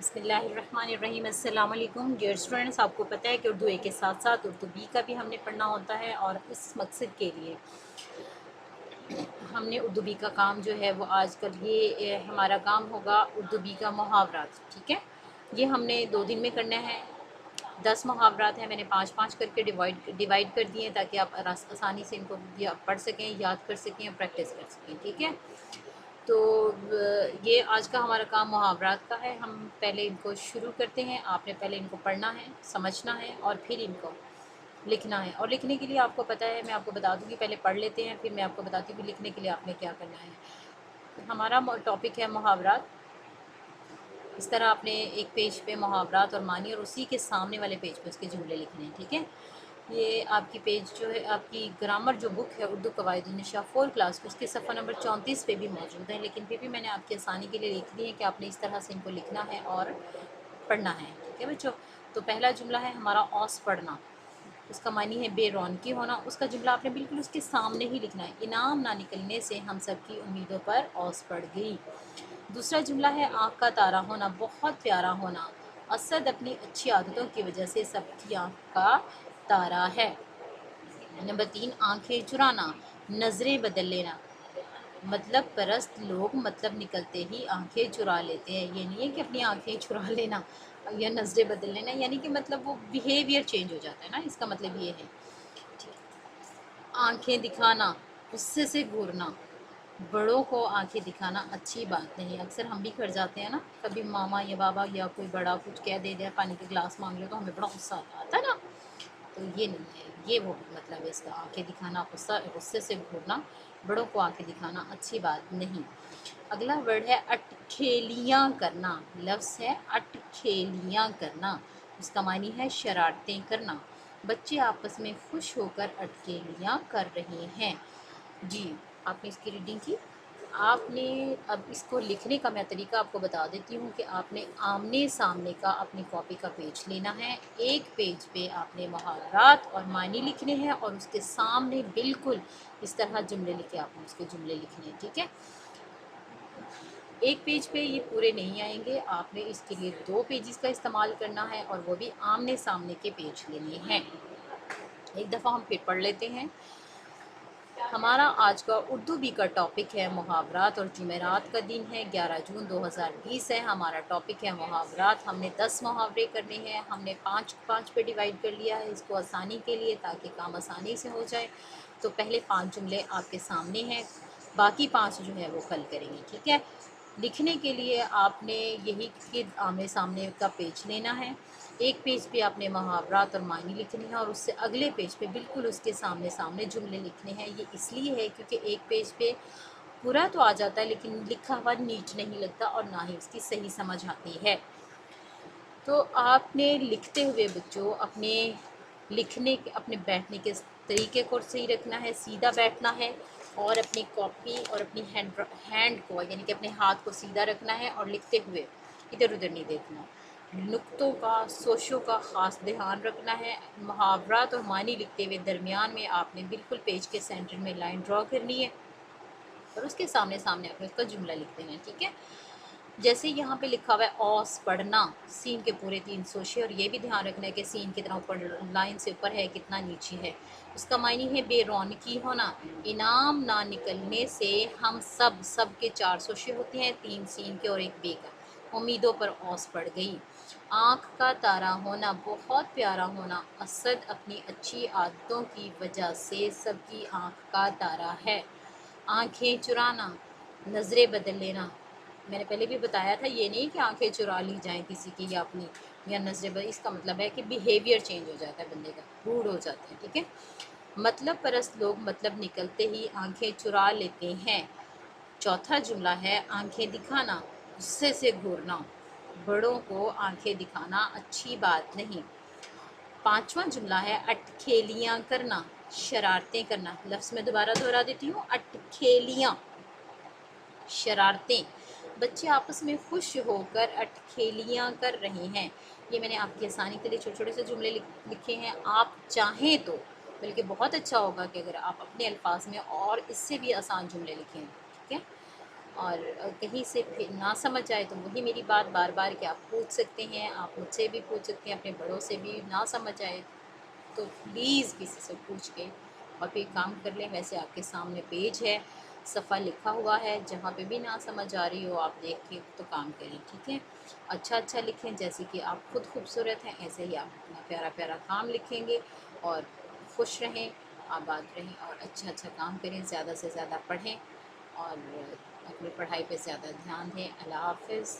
बिस्मिल्लाहिर्रहमानिर्रहीम। अस्सलाम वालेकुम डियर स्टूडेंट्स। आपको पता है कि उर्दू ए के साथ साथ उर्दू बी का भी हमने पढ़ना होता है, और इस मकसद के लिए हमने उर्दू बी का काम जो है वो आजकल ये हमारा काम होगा उर्दू बी का मुहावरात। ठीक है, ये हमने 2 दिन में करना है। 10 मुहावरात हैं, मैंने 5-5 करके डिवाइड कर दिए ताकि आप आसानी से इनको पढ़ सकें, याद कर सकें, प्रैक्टिस कर सकें। ठीक है, तो ये आज का हमारा काम मुहावरात का है। हम पहले इनको शुरू करते हैं। आपने पहले इनको पढ़ना है, समझना है और फिर इनको लिखना है। और लिखने के लिए आपको पता है, मैं आपको बता दूंगी, पहले पढ़ लेते हैं फिर मैं आपको बताती हूँ कि लिखने के लिए आपने क्या करना है। हमारा टॉपिक है मुहावरात। इस तरह आपने एक पेज पे मुहावरात और मानी, और उसी के सामने वाले पेज पे उसके जुमले लिखने हैं। ठीक है, ये आपकी पेज जो है, आपकी ग्रामर जो बुक है उर्दू कवायद-उन-निशा 4 क्लास की, उसके सफ़ा नंबर 34 पे भी मौजूद है, लेकिन फिर भी मैंने आपकी आसानी के लिए लिख दी है कि आपने इस तरह से इनको लिखना है और पढ़ना है। ठीक है बच्चों, तो पहला जुमला है हमारा औस पढ़ना। उसका मानी है बेरौनकी होना। उसका जुमला आपने बिल्कुल उसके सामने ही लिखना है। इनाम ना निकलने से हम सबकी उम्मीदों पर औस पड़ गई। दूसरा जुमला है आँख का तारा होना, बहुत प्यारा होना। असद अपनी अच्छी आदतों की वजह से सबकी आँख का तारा है। नंबर 3, आंखें चुराना, नज़रें बदल लेना। मतलब परस्त लोग मतलब निकलते ही आंखें चुरा लेते हैं। ये नहीं है कि अपनी आंखें चुरा लेना या नज़रें बदल लेना, यानी कि मतलब वो बिहेवियर चेंज हो जाता है ना, इसका मतलब ये है। आंखें दिखाना, गुस्से से घूरना। बड़ों को आंखें दिखाना अच्छी बात नहीं। अक्सर हम भी कर जाते हैं ना, कभी मामा या बाबा या कोई बड़ा कुछ कह दे दे, पानी के गिलास मांग लो तो हमें बड़ा गुस्सा आता है ना। तो ये नहीं है, ये वो मतलब है इसका। आंखें दिखाना, गुस्से से घूरना, बड़ों को आंखें दिखाना अच्छी बात नहीं। अगला वर्ड है अटखेलियाँ करना। लफ्ज़ है अटखेलियाँ करना। उसका मानी है शरारतें करना। बच्चे आपस में खुश होकर अटखेलियाँ कर रहे हैं। जी, आपने इसकी रीडिंग की। आपने अब इसको लिखने का मैं तरीका आपको बता देती हूँ कि आपने आमने सामने का अपनी कॉपी का पेज लेना है। एक पेज पे आपने मुहावरात और मानी लिखने हैं, और उसके सामने बिल्कुल इस तरह जुमले लिखे आपने उसके जुमले लिखने हैं। ठीक है, एक पेज पे ये पूरे नहीं आएंगे, आपने इसके लिए 2 पेजेस का इस्तेमाल करना है, और वो भी आमने सामने के पेज लेने हैं। एक दफ़ा हम फिर पढ़ लेते हैं। हमारा आज का उर्दू बी का टॉपिक है मुहावरात, और जुमेरात का दिन है 11 जून 2020 है। हमारा टॉपिक है मुहावरात। हमने 10 मुहावरे करने हैं। हमने 5-5 पे डिवाइड कर लिया है इसको आसानी के लिए, ताकि काम आसानी से हो जाए। तो पहले 5 जुमले आपके सामने हैं, बाकी 5 जो है वो कल करेंगे। ठीक है, लिखने के लिए आपने यही कि आमने सामने का पेज लेना है। एक पेज पे आपने मुहावरात और मानी लिखनी है, और उससे अगले पेज पे बिल्कुल उसके सामने सामने जुमले लिखने हैं। ये इसलिए है क्योंकि एक पेज पे पूरा तो आ जाता है, लेकिन लिखा हुआ नीट नहीं लगता और ना ही उसकी सही समझ आती है। तो आपने लिखते हुए बच्चों अपने लिखने के, अपने बैठने के तरीके को सही रखना है, सीधा बैठना है, और अपनी कॉपी और अपनी हैंड को, यानी कि अपने हाथ को सीधा रखना है, और लिखते हुए इधर उधर नहीं देखना। नुक्तों का, सोशों का ख़ास ध्यान रखना है। मुहावरात और मानी लिखते हुए दरमियान में आपने बिल्कुल पेज के सेंटर में लाइन ड्रॉ करनी है, और उसके सामने सामने आपने उसका जुमला लिख देना है। ठीक है, जैसे यहाँ पे लिखा हुआ है औस पढ़ना, सीन के पूरे 3 सोशे, और ये भी ध्यान रखना है कि सीन कितना ऊपर, लाइन से ऊपर है, कितना नीचे है। उसका मायने है बेरौनकी होना। इनाम ना निकलने से हम सब के 4 सोशे होते हैं, 3 सीन के और 1 बे का। उम्मीदों पर औस पड़ गई। आँख का तारा होना, बहुत प्यारा होना। असद अपनी अच्छी आदतों की वजह से सबकी आँख का तारा है। आँखें चुराना, नज़रें बदल लेना। मैंने पहले भी बताया था, ये नहीं कि आंखें चुरा ली जाएं किसी की या अपनी, या नजरें, इसका मतलब है कि बिहेवियर चेंज हो जाता है बंदे का, रूड हो जाता है। ठीक है, मतलब परस्त लोग मतलब निकलते ही आंखें चुरा लेते हैं। चौथा जुमला है आंखें दिखाना, गुस्से से घूरना। बड़ों को आंखें दिखाना अच्छी बात नहीं। पांचवा जुमला है अटखेलियाँ करना, शरारतें करना। लफ्ज़ में दोबारा दोहरा देती हूँ, अटखेलियाँ, शरारतें। बच्चे आपस में खुश होकर अटखेलियाँ कर रहे हैं। ये मैंने आपकी आसानी के लिए छोटे छोटे से जुमले लिखे हैं। आप चाहें तो बल्कि बहुत अच्छा होगा कि अगर आप अपने अल्फाज में और इससे भी आसान जुमले लिखें। ठीक है, اور کہیں سے پھر نہ سمجھ آئے تو وہی میری بات بار بار کہ آپ پوچھ سکتے ہیں، آپ مجھ سے بھی پوچھ سکتے ہیں، اپنے بڑوں سے بھی نہ سمجھ آئے تو پلیز کسی سے پوچھ کے اور پھر کام کر لیں۔ ویسے آپ کے سامنے پیج ہے، صفحہ لکھا ہوا ہے، جہاں پہ بھی نہ سمجھ آ رہی ہو آپ دیکھ کے تو کام کریں، ٹھیک ہے؟ اچھا اچھا لکھیں، جیسے کہ آپ خود خوبصورت ہیں ایسے ہی آپ اپنا پیارا پیارا کام لکھیں گے، اور خوش رہیں، آباد رہیں، اور اچھا اچھا کام کریں، زیادہ سے زیادہ پڑھیں اور اپنی پڑھائی پہ زیادہ دھیان دیں۔ اللہ حافظ۔